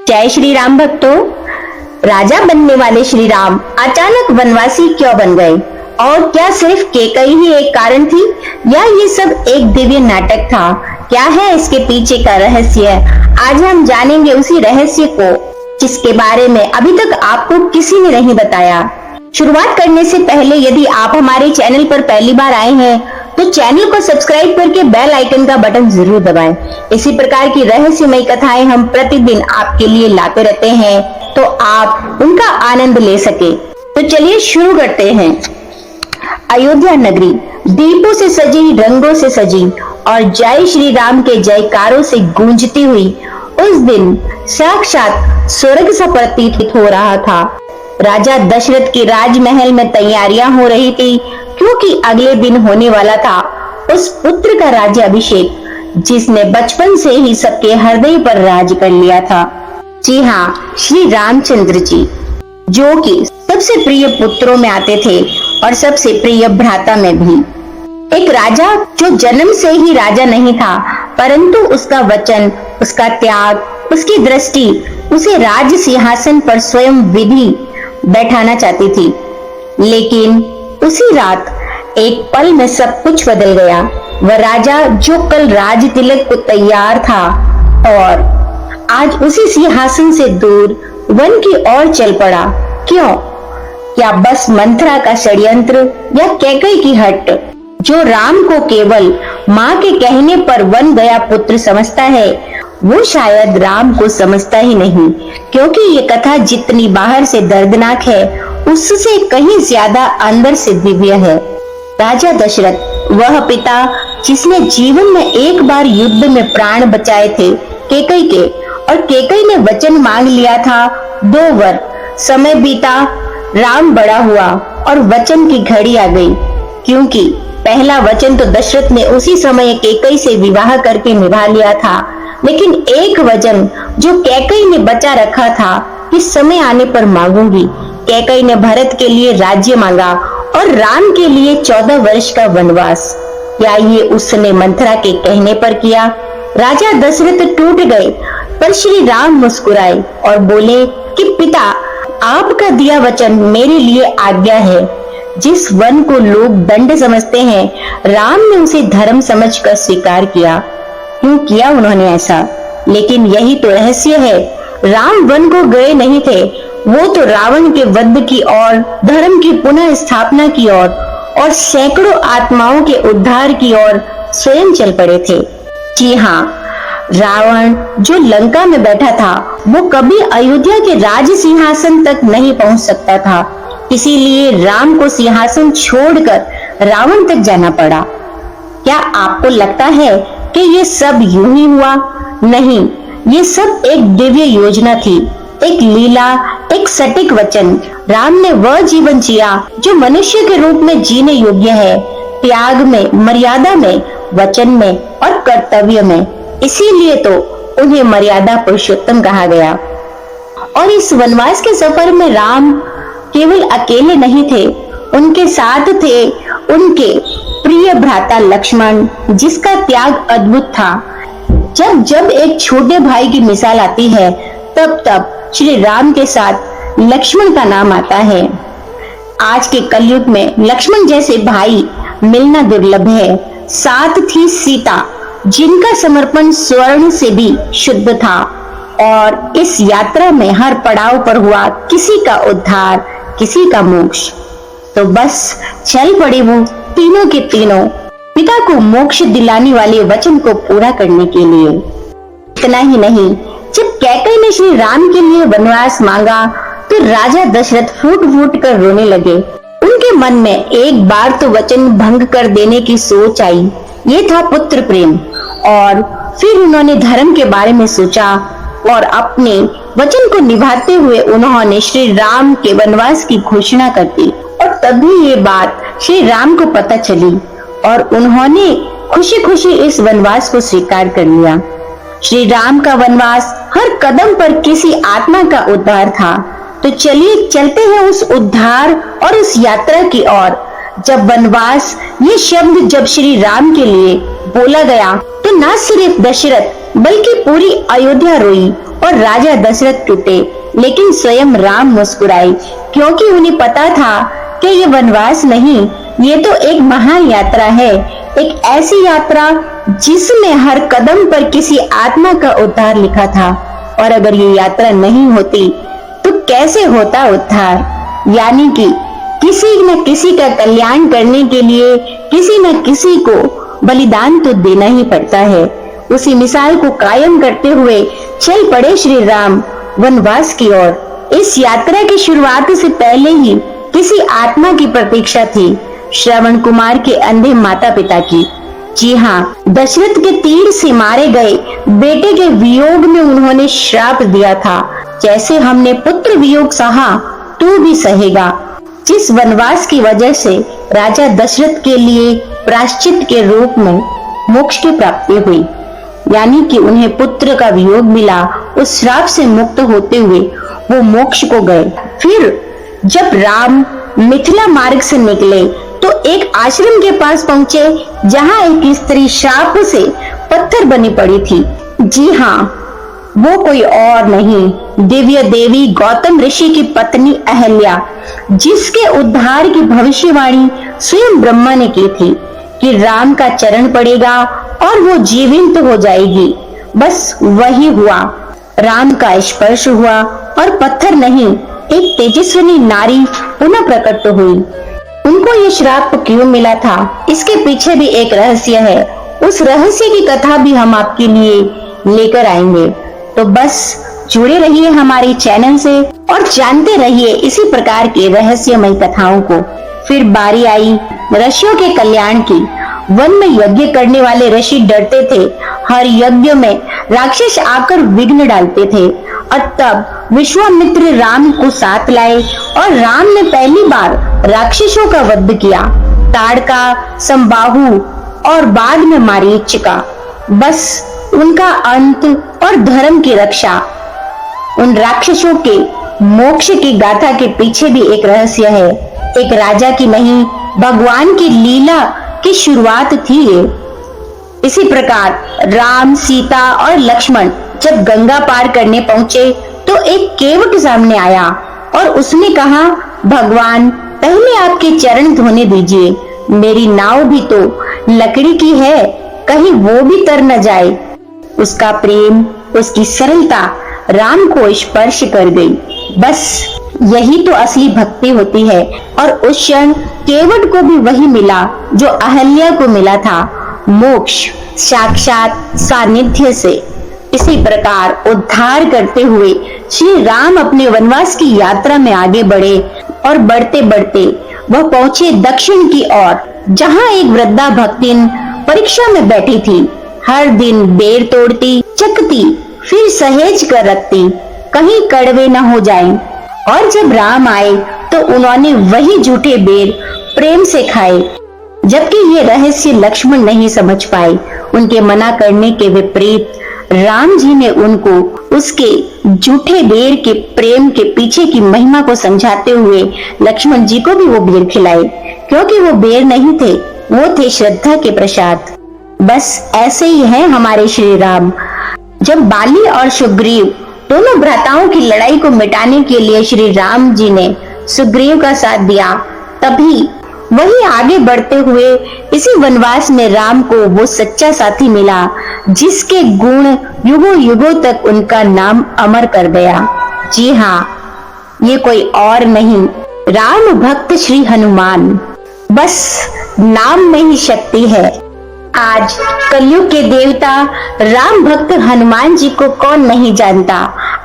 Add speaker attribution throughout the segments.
Speaker 1: जय श्री राम भक्तों। राजा बनने वाले श्री राम अचानक वनवासी क्यों बन गए और क्या सिर्फ केकई ही एक कारण थी या ये सब एक दिव्य नाटक था? क्या है इसके पीछे का रहस्य? आज हम जानेंगे उसी रहस्य को जिसके बारे में अभी तक आपको किसी ने नहीं बताया। शुरुआत करने से पहले यदि आप हमारे चैनल पर पहली बार आए हैं तो चैनल को सब्सक्राइब करके बेल आइकन का बटन जरूर दबाएं। इसी प्रकार की रहस्यमय कथाएं हम प्रतिदिन आपके लिए लाते रहते हैं तो आप उनका आनंद ले सके। तो चलिए शुरू करते हैं। अयोध्या नगरी दीपों से सजी, रंगों से सजी और जय श्री राम के जयकारों से गूंजती हुई उस दिन साक्षात स्वर्ग सा प्रतीत हो रहा था। राजा दशरथ के राजमहल में तैयारियां हो रही थी क्योंकि अगले दिन होने वाला था उस पुत्र का राज्याभिषेक जिसने बचपन से ही सबके हृदय पर राज कर लिया था। जी हाँ, श्री रामचंद्र जी, जो कि सबसे प्रिय पुत्रों में आते थे और सबसे प्रिय भ्राता में भी। एक राजा जो जन्म से ही राजा नहीं था, परंतु उसका वचन, उसका त्याग, उसकी दृष्टि उसे राज सिंहासन पर स्वयं विधि बैठाना चाहती थी। लेकिन उसी रात एक पल में सब कुछ बदल गया। वह राजा जो कल राज तिलक को तैयार था और आज उसी सिंहासन से दूर वन की ओर चल पड़ा। क्यों? क्या बस मंथरा का षड्यंत्र या कैकेयी की हट? जो राम को केवल माँ के कहने पर वन गया पुत्र समझता है, वो शायद राम को समझता ही नहीं, क्योंकि ये कथा जितनी बाहर से दर्दनाक है उससे कहीं ज्यादा अंदर से दिव्य है। राजा दशरथ, वह पिता जिसने जीवन में एक बार युद्ध में प्राण बचाए थे कैकेयी के, और कैकेयी ने वचन मांग लिया था 2 वर। समय बीता, राम बड़ा हुआ और वचन की घड़ी आ गई, क्योंकि पहला वचन तो दशरथ ने उसी समय कैकेयी से विवाह करके निभा लिया था, लेकिन एक वचन जो कैकेयी ने बचा रखा था कि समय आने पर मांगूंगी। कैकेयी ने भरत के लिए राज्य मांगा और राम के लिए 14 वर्ष का वनवास। क्या ये उसने मंथरा के कहने पर किया? राजा दशरथ टूट गए, पर श्री राम मुस्कुराए और बोले कि पिता, आपका दिया वचन मेरे लिए आज्ञा है। जिस वन को लोग दंड समझते हैं, राम ने उसे धर्म समझकर स्वीकार किया। क्यों किया उन्होंने ऐसा? लेकिन यही तो रहस्य है। राम वन को गए नहीं थे, वो तो रावण के वध की ओर, धर्म की पुनः स्थापना की ओर और सैकड़ों आत्माओं के उद्धार की ओर स्वयं चल पड़े थे। जी हाँ, रावण जो लंका में बैठा था वो कभी अयोध्या के राज सिंहासन तक नहीं पहुंच सकता था, इसीलिए राम को सिंहासन छोड़कर रावण तक जाना पड़ा। क्या आपको लगता है कि ये सब यूं ही हुआ? नहीं, ये सब एक दिव्य योजना थी, एक लीला, एक सटीक वचन। राम ने वह जीवन जिया जो मनुष्य के रूप में जीने योग्य है, त्याग में, मर्यादा में, वचन में और कर्तव्य में। इसीलिए तो उन्हें मर्यादा पुरुषोत्तम कहा गया। और इस वनवास के सफर में राम केवल अकेले नहीं थे, उनके साथ थे उनके प्रिय भ्राता लक्ष्मण, जिसका त्याग अद्भुत था। जब जब एक छोटे भाई की मिसाल आती है, तब तब श्री राम के साथ लक्ष्मण का नाम आता है। आज के कलयुग में लक्ष्मण जैसे भाई मिलना दुर्लभ है। साथ थी सीता, जिनका समर्पण स्वर्ण से भी शुद्ध था, और इस यात्रा में हर पड़ाव पर हुआ किसी का उद्धार, किसी का मोक्ष। तो बस चल पड़े वो तीनों के तीनों पिता को मोक्ष दिलाने वाले वचन को पूरा करने के लिए। इतना ही नहीं, जब कैकेयी ने श्री राम के लिए वनवास मांगा तो राजा दशरथ फूट फूट कर रोने लगे। उनके मन में एक बार तो वचन भंग कर देने की सोच आई, ये था पुत्र प्रेम। और फिर उन्होंने धर्म के बारे में सोचा और अपने वचन को निभाते हुए उन्होंने श्री राम के वनवास की घोषणा कर दी। और तभी ये बात श्री राम को पता चली और उन्होंने खुशी खुशी इस वनवास को स्वीकार कर लिया। श्री राम का वनवास हर कदम पर किसी आत्मा का उद्धार था। तो चलिए चलते हैं उस उद्धार और उस यात्रा की ओर। जब वनवास ये शब्द जब श्री राम के लिए बोला गया तो न सिर्फ दशरथ बल्कि पूरी अयोध्या रोई और राजा दशरथ टूटे, लेकिन स्वयं राम मुस्कुराए, क्योंकि उन्हें पता था कि ये वनवास नहीं, ये तो एक महान यात्रा है, एक ऐसी यात्रा जिसमें हर कदम पर किसी आत्मा का उद्धार लिखा था। और अगर ये यात्रा नहीं होती तो कैसे होता उद्धार? यानी कि किसी न किसी का कल्याण करने के लिए किसी न किसी को बलिदान तो देना ही पड़ता है। उसी मिसाल को कायम करते हुए चल पड़े श्री राम वनवास की ओर। इस यात्रा की शुरुआत से पहले ही किसी आत्मा की प्रतीक्षा थी, श्रवण कुमार के अंधे माता पिता की। जी हाँ, दशरथ के तीर से मारे गए बेटे के वियोग में उन्होंने श्राप दिया था, जैसे हमने पुत्र वियोग सहा तू भी सहेगा। जिस वनवास की वजह से राजा दशरथ के लिए प्रायश्चित के रूप में मोक्ष की प्राप्ति हुई, यानी कि उन्हें पुत्र का वियोग मिला। उस श्राप से मुक्त होते हुए वो मोक्ष को गए। फिर जब राम मिथिला मार्ग से निकले तो एक आश्रम के पास पहुंचे, जहां एक स्त्री श्राप से पत्थर बनी पड़ी थी। जी हाँ, वो कोई और नहीं, दिव्य देवी गौतम ऋषि की पत्नी अहल्या, जिसके उद्धार की भविष्यवाणी स्वयं ब्रह्मा ने की थी कि राम का चरण पड़ेगा और वो जीवित हो जाएगी। बस वही हुआ, राम का स्पर्श हुआ और पत्थर नहीं, एक तेजस्विनी नारी पुनः प्रकट हुई। उनको ये श्राप क्यों मिला था, इसके पीछे भी एक रहस्य है। उस रहस्य की कथा भी हम आपके लिए लेकर आएंगे, तो बस जुड़े रहिए हमारे चैनल से और जानते रहिए इसी प्रकार के रहस्यमय कथाओं को। फिर बारी आई ऋषियों के कल्याण की। वन में यज्ञ करने वाले ऋषि डरते थे, हर यज्ञ में राक्षस आकर विघ्न डालते थे। और तब विश्वामित्र राम को साथ लाए और राम ने पहली बार राक्षसों का वध किया, ताड़का, संबाहु और बाद में मारीच का। बस उनका अंत और धर्म की रक्षा। उन राक्षसों के मोक्ष की गाथा के पीछे भी एक रहस्य है, एक राजा की नहीं, भगवान की लीला की शुरुआत थी ये। इसी प्रकार राम, सीता और लक्ष्मण जब गंगा पार करने पहुंचे तो एक केवट सामने आया और उसने कहा, भगवान पहले आपके चरण धोने दीजिए, मेरी नाव भी तो लकड़ी की है, कहीं वो भी तर न जाए। उसका प्रेम, उसकी सरलता राम को स्पर्श कर गई। बस यही तो असली भक्ति होती है। और उस क्षण केवट को भी वही मिला जो अहल्या को मिला था, मोक्ष साक्षात सानिध्य से। इसी प्रकार उद्धार करते हुए श्री राम अपने वनवास की यात्रा में आगे बढ़े और बढ़ते बढ़ते वह पहुंचे दक्षिण की ओर, जहां एक वृद्धा भक्तिन परीक्षा में बैठी थी। हर दिन बेर तोड़ती, चकती, फिर सहेज कर रखती, कहीं कड़वे न हो जाएं। और जब राम आए तो उन्होंने वही झूठे बेर प्रेम से खाए, जबकि ये रहस्य लक्ष्मण नहीं समझ पाए। उनके मना करने के विपरीत राम जी ने उनको उसके झूठे बेर के प्रेम के पीछे की महिमा को समझाते हुए लक्ष्मण जी को भी वो बेर खिलाए, क्योंकि वो बेर नहीं थे, वो थे श्रद्धा के प्रसाद। बस ऐसे ही हैं हमारे श्री राम। जब बाली और सुग्रीव दोनों भ्राताओं की लड़ाई को मिटाने के लिए श्री राम जी ने सुग्रीव का साथ दिया, तभी वही आगे बढ़ते हुए इसी वनवास में राम को वो सच्चा साथी मिला, जिसके गुण युगों युगों तक उनका नाम अमर कर गया। जी हाँ, ये कोई और नहीं, राम भक्त श्री हनुमान। बस नाम में ही शक्ति है। आज कलयुग के देवता राम भक्त हनुमान जी को कौन नहीं जानता।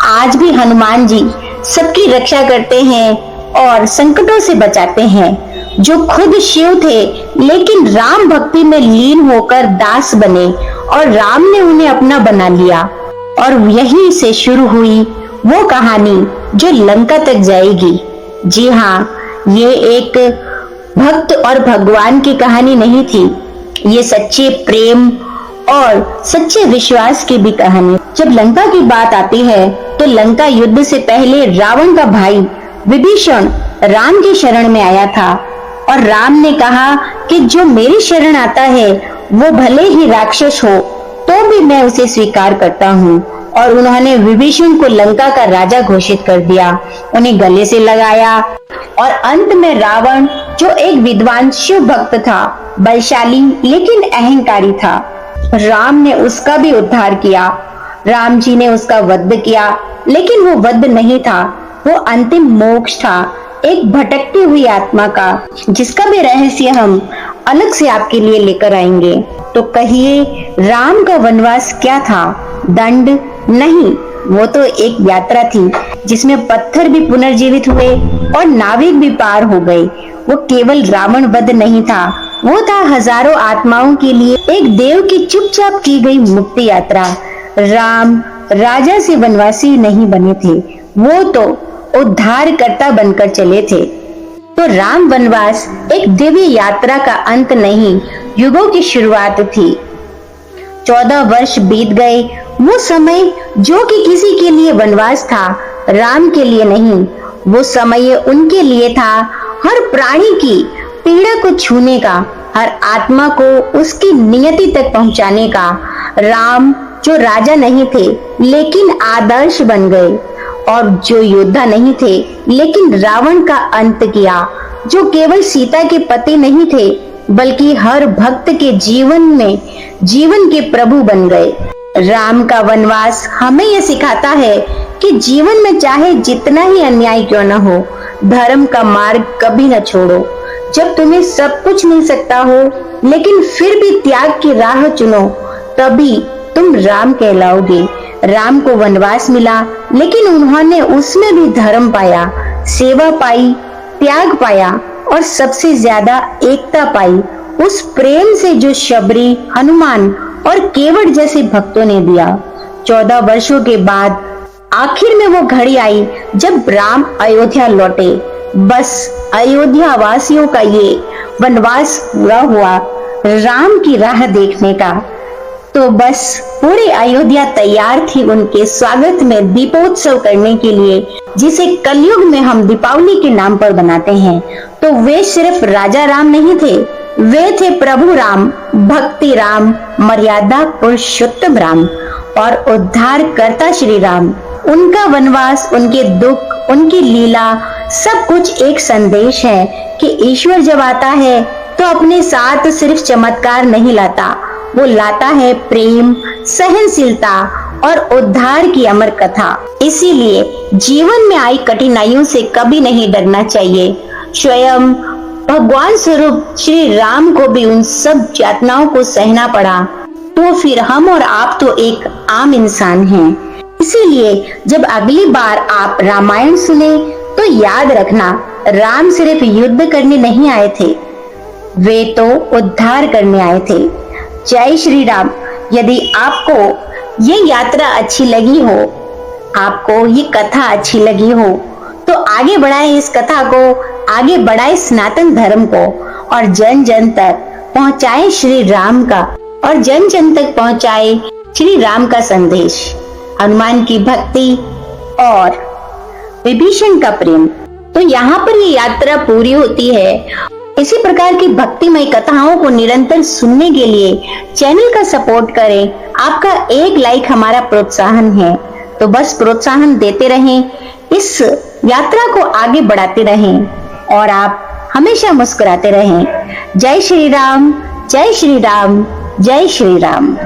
Speaker 1: आज भी हनुमान जी सबकी रक्षा करते हैं और संकटों से बचाते हैं। जो खुद शिव थे लेकिन राम भक्ति में लीन होकर दास बने और राम ने उन्हें अपना बना लिया। और यहीं से शुरू हुई वो कहानी जो लंका तक जाएगी। जी हाँ, ये एक भक्त और भगवान की कहानी नहीं थी, ये सच्चे प्रेम और सच्चे विश्वास की भी कहानी। जब लंका की बात आती है तो लंका युद्ध से पहले रावण का भाई विभीषण राम की शरण में आया था और राम ने कहा कि जो मेरी शरण आता है वो भले ही राक्षस हो तो भी मैं उसे स्वीकार करता हूँ और उन्होंने विभीषण को लंका का राजा घोषित कर दिया, उन्हें गले से लगाया। और अंत में रावण, जो एक विद्वान शिव भक्त था, बलशाली लेकिन अहंकारी था, राम ने उसका भी उद्धार किया। राम जी ने उसका वध किया, लेकिन वो वध नहीं था, वो अंतिम मोक्ष था, एक भटकती हुई आत्मा का, जिसका भी रहस्य हम अलग से आपके लिए लेकर आएंगे। तो कहिए, राम का वनवास क्या था? दंड नहीं, वो तो एक यात्रा थी जिसमें पत्थर भी पुनर्जीवित हुए और नाविक भी पार हो गए। वो केवल रावण वध नहीं था, वो था हजारों आत्माओं के लिए एक देव की चुपचाप की गई मुक्ति यात्रा। राम राजा से वनवासी नहीं बने थे, वो तो उद्धारकर्ता बनकर चले थे। तो राम वनवास एक दिव्य यात्रा का अंत नहीं, युगों की शुरुआत थी। 14 वर्ष बीत गए। वो समय जो कि किसी के लिए वनवास था, राम के लिए नहीं। वो समय उनके लिए था हर प्राणी की पीड़ा को छूने का, हर आत्मा को उसकी नियति तक पहुंचाने का। राम जो राजा नहीं थे लेकिन आदर्श बन गए, और जो योद्धा नहीं थे लेकिन रावण का अंत किया, जो केवल सीता के पति नहीं थे बल्कि हर भक्त के जीवन में जीवन के प्रभु बन गए। राम का वनवास हमें यह सिखाता है कि जीवन में चाहे जितना ही अन्याय क्यों न हो, धर्म का मार्ग कभी न छोड़ो। जब तुम्हें सब कुछ मिल सकता हो लेकिन फिर भी त्याग की राह चुनो, तभी तुम राम कहलाओगे। राम को वनवास मिला, लेकिन उन्होंने उसमें भी धर्म पाया, सेवा पाई, त्याग पाया और सबसे ज्यादा एकता पाई, उस प्रेम से जो शबरी, हनुमान और केवट जैसे भक्तों ने दिया। 14 वर्षों के बाद आखिर में वो घड़ी आई जब राम अयोध्या लौटे। बस अयोध्या वासियों का ये वनवास पूरा हुआ, राम की राह देखने का। तो बस पूरी अयोध्या तैयार थी उनके स्वागत में दीपोत्सव करने के लिए, जिसे कलयुग में हम दीपावली के नाम पर बनाते हैं। तो वे सिर्फ राजा राम नहीं थे, वे थे प्रभु राम, भक्ति राम, मर्यादा पुरुषोत्तम राम और उद्धार करता श्री राम। उनका वनवास, उनके दुख, उनकी लीला, सब कुछ एक संदेश है कि ईश्वर जब आता है तो अपने साथ सिर्फ चमत्कार नहीं लाता, वो लाता है प्रेम, सहनशीलता और उद्धार की अमर कथा। इसीलिए जीवन में आई कठिनाइयों से कभी नहीं डरना चाहिए। स्वयं भगवान स्वरूप श्री राम को भी उन सब यातनाओं को सहना पड़ा, तो फिर हम और आप तो एक आम इंसान हैं। इसीलिए जब अगली बार आप रामायण सुने तो याद रखना, राम सिर्फ युद्ध करने नहीं आए थे, वे तो उद्धार करने आए थे। जय श्री राम। यदि आपको ये यात्रा अच्छी लगी हो, आपको ये कथा अच्छी लगी हो, तो आगे बढ़ाएं इस कथा को, आगे बढ़ाएं सनातन धर्म को और जन जन तक पहुंचाएं श्री राम का, और जन जन तक पहुंचाएं श्री राम का संदेश, हनुमान की भक्ति और विभीषण का प्रेम। तो यहाँ पर ये यात्रा पूरी होती है। इसी प्रकार की भक्तिमय कथाओं को निरंतर सुनने के लिए चैनल का सपोर्ट करें। आपका एक लाइक हमारा प्रोत्साहन है, तो बस प्रोत्साहन देते रहें, इस यात्रा को आगे बढ़ाते रहें और आप हमेशा मुस्कुराते रहें। जय श्री राम, जय श्री राम, जय श्री राम।